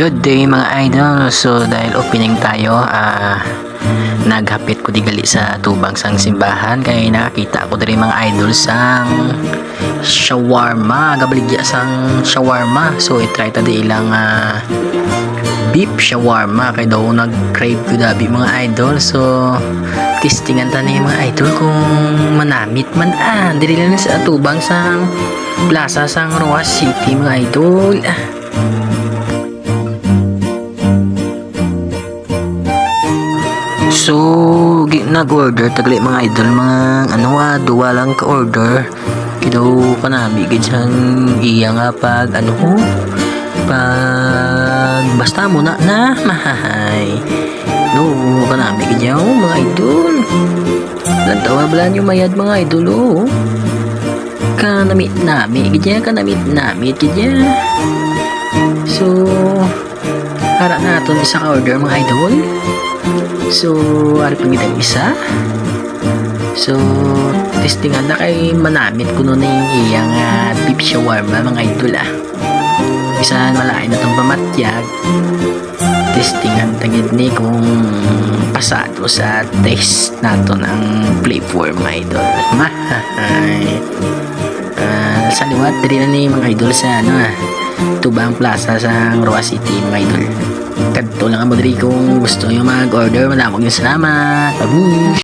Good day mga idol. So dahil opening tayo, naghapit ko di gali sa tubang sang simbahan kay nakakita ko diri mga idol sang shawarma, gabaligya sang shawarma. So i-try ta di ilang beef shawarma kay daw nag-crave ko dabi mga idol. So testingan ta ni mga idol kung manamit man diri lang sa tubang sang plaza sang Roas City mga idol. So, nag-order tagali mga idol, mga duwa lang ka-order. Kidaw kanami gidsang iya nga pag pag basta mo na mahay. No, kanami gidyaw mga idol. Lantawa bala nyo mayad mga idol Kanamit gidya. So, para natin isa ka-order mga idol. So, ari pang isa. So, testingan na kay manamit ko nun yung iyang beef shawarma mga idol Isa malain na itong pamatyag. Testingan tagid ni kung pasado sa taste nato ng flavor mga idol. Sa liwat, dali na ni mga idol sa Tubang Plaza sa Roas City mga idol. Kadto lang mo diri kung gusto nyo mag-order. Malamang yung salamat. Babush!